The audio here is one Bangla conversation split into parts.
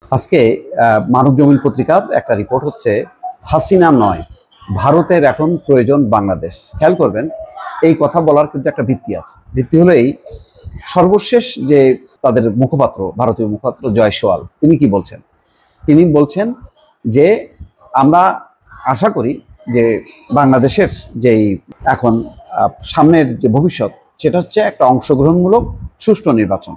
আজকে মানবজমিন পত্রিকার একটা রিপোর্ট হচ্ছে, হাসিনা নয়, ভারতের এখন প্রয়োজন বাংলাদেশ। খেয়াল করবেন, এই কথা বলার কিন্তু একটা ভিত্তি আছে। ভিত্তি হলো এই, সর্বশেষ যে তাদের মুখপাত্র, ভারতীয় মুখপাত্র জয় সোয়াল, তিনি কি বলছেন? তিনি বলছেন যে আমরা আশা করি যে বাংলাদেশের যেই এখন সামনের যে ভবিষ্যৎ, সেটা হচ্ছে একটা অংশগ্রহণমূলক সুষ্ঠু নির্বাচন।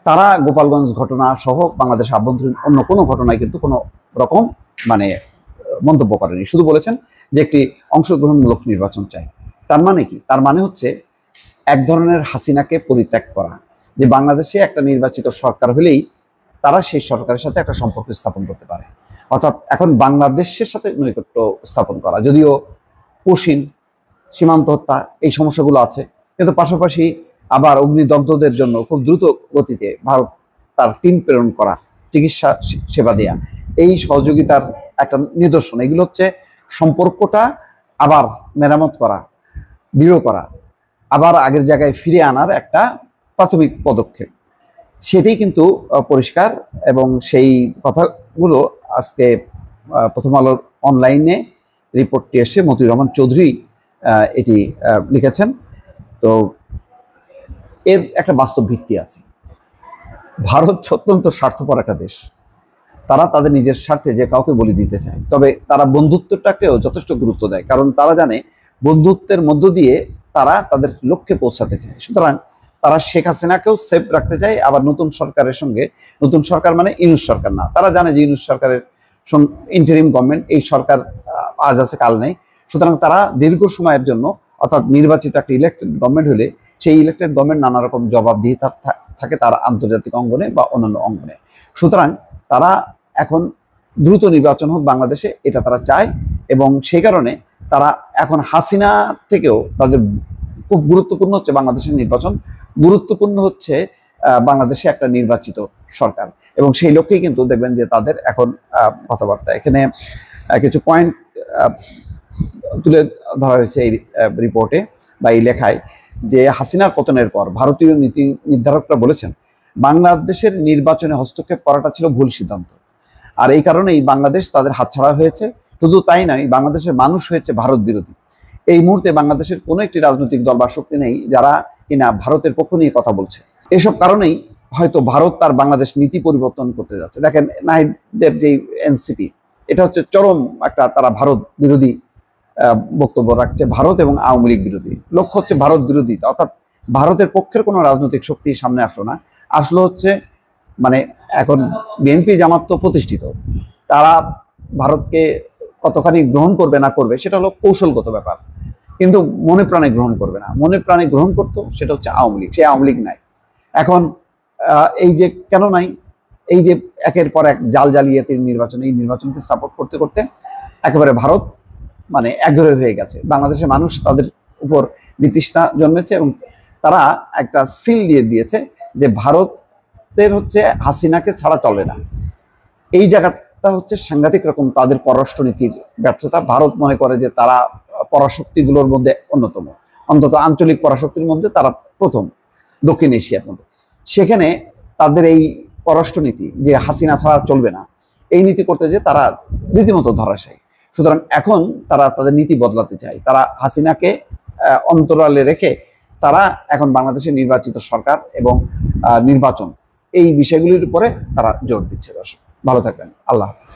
তারা গোপালগঞ্জ ঘটনা সহ বাংলাদেশ আভ্যন্তরীণ অন্য কোনো ঘটনায় কিন্তু কোনো রকম মানে মন্তব্য করেনি, শুধু বলেছেন যে একটি অংশগ্রহণমূলক নির্বাচন চাই। তার মানে কি? তার মানে হচ্ছে এক ধরনের হাসিনাকে পরিত্যাগ করা, যে বাংলাদেশে একটা নির্বাচিত সরকার হলেই তারা সেই সরকারের সাথে একটা সম্পর্ক স্থাপন করতে পারে। অর্থাৎ এখন বাংলাদেশের সাথে নৈকট্য স্থাপন করা, যদিও কশিন, সীমান্ত হত্যা, এই সমস্যাগুলো আছে, কিন্তু পাশাপাশি আবার অগ্নিদগ্ধদের জন্য খুব দ্রুত গতিতে ভারত তার টিম প্রেরণ করা, চিকিৎসা সেবা দেয়া, এই সহযোগিতার একটা নিদর্শন। এগুলো হচ্ছে সম্পর্কটা আবার মেরামত করা, দৃঢ় করা, আবার আগের জায়গায় ফিরে আনার একটা প্রাথমিক পদক্ষেপ। সেটাই কিন্তু পরিষ্কার, এবং সেই কথাগুলো আজকে প্রথম আলোর অনলাইনে রিপোর্টটি এসে মতিউর রহমান চৌধুরী এটি লিখেছেন। তো এর একটা বাস্তব ভিত্তি আছে। ভারত অত্যন্ত স্বার্থপর একটা দেশ। তারা তাদের নিজের স্বার্থে যে কাউকে বলি দিতে চায়, তবে তারা বন্ধুত্বটাকেও যথেষ্ট গুরুত্ব দেয়, কারণ তারা জানে বন্ধুত্বের মধ্য দিয়ে তারা তাদের লক্ষ্যে পৌঁছাতে চায়। সুতরাং তারা শেখ হাসিনাকেও সেফ রাখতে চায়, আবার নতুন সরকারের সঙ্গে, নতুন সরকার মানে ইউনূস সরকার না, তারা জানে যে ইউনূস সরকারের ইন্টারিম গভর্নমেন্ট, এই সরকার আজ আছে কাল নেই। সুতরাং তারা দীর্ঘ সময়ের জন্য, অর্থাৎ নির্বাচিত একটা ইলেক্টেড গভর্নমেন্ট হলে সেই ইলেক্টেড গভর্নমেন্ট নানা রকম জবাব দিয়ে থাকে তার আন্তর্জাতিক অঙ্গনে বা অন্যান্য অঙ্গনে। সুতরাং তারা এখন দ্রুত নির্বাচন হোক বাংলাদেশে, এটা তারা চায়, এবং সেই কারণে তারা এখন হাসিনা থেকেও তাদের খুব গুরুত্বপূর্ণ হচ্ছে বাংলাদেশের নির্বাচন, গুরুত্বপূর্ণ হচ্ছে বাংলাদেশে একটা নির্বাচিত সরকার, এবং সেই লক্ষ্যেই কিন্তু দেখবেন যে তাদের এখন কথাবার্তা। এখানে কিছু পয়েন্ট তুলে ধরা হয়েছে এই রিপোর্টে বা এই লেখায়, যে হাসিনার পতনের পর ভারতীয় নীতি নির্ধারকরা বলেছেন বাংলাদেশের নির্বাচনে হস্তক্ষেপ করাটা ছিল ভুল সিদ্ধান্ত, আর এই কারণেই বাংলাদেশ তাদের হাতছাড়া হয়েছে। শুধু তাই নয়, বাংলাদেশের মানুষ হয়েছে ভারত বিরোধী। এই মুহূর্তে বাংলাদেশের কোনো একটি রাজনৈতিক দল বা শক্তি নেই যারা কিনা ভারতের পক্ষ নিয়ে কথা বলছে। এসব কারণেই হয়তো ভারত তার বাংলাদেশ নীতি পরিবর্তন করতে যাচ্ছে। দেখেন, নাহিদের যে এনসিপি, এটা হচ্ছে চরম একটা, তারা ভারত বিরোধী বক্তব্য রাখছে, ভারত এবং আওয়ামী লীগ বিরোধী। লক্ষ্য হচ্ছে ভারত বিরোধী, অর্থাৎ ভারতের পক্ষের কোনো রাজনৈতিক শক্তি সামনে আসলো না, আসলো হচ্ছে মানে এখন বিএনপি জামাত তো প্রতিষ্ঠিত, তারা ভারতকে কতখানি গ্রহণ করবে না করবে সেটা হলো কৌশলগত ব্যাপার, কিন্তু মনে প্রাণে গ্রহণ করবে না। মনে প্রাণে গ্রহণ করতো সেটা হচ্ছে আওয়ামী লীগ, সে আওয়ামী লীগ নাই এখন। এই যে কেন নাই, এই যে একের পর এক জালিয়াতির নির্বাচন, এই নির্বাচনকে সাপোর্ট করতে করতে একেবারে ভারত মানে একঘরে হয়ে গেছে। বাংলাদেশের মানুষ তাদের উপর বিতৃষ্ণা জন্মেছে, এবং তারা একটা সিল দিয়ে দিয়েছে যে ভারতের হচ্ছে হাসিনাকে ছাড়া চলে না। এই জায়গাটা হচ্ছে সাংঘাতিক রকম তাদের পররাষ্ট্রনীতির ব্যর্থতা। ভারত মনে করে যে তারা পরাশক্তিগুলোর মধ্যে অন্যতম, অন্তত আঞ্চলিক পরাশক্তির মধ্যে তারা প্রথম দক্ষিণ এশিয়ার মধ্যে। সেখানে তাদের এই পররাষ্ট্রনীতি যে হাসিনা ছাড়া চলবে না, এই নীতি করতে যে তারা রীতিমতো ধরাশায়ী। সুতরাং এখন তারা তাদের নীতি বদলাতে চায়, তারা হাসিনাকে অন্তরালে রেখে তারা এখন বাংলাদেশের নির্বাচিত সরকার এবং নির্বাচন, এই বিষয়গুলির উপরে তারা জোর দিচ্ছে। দর্শক ভালো থাকবেন, আল্লাহ হাফিজ।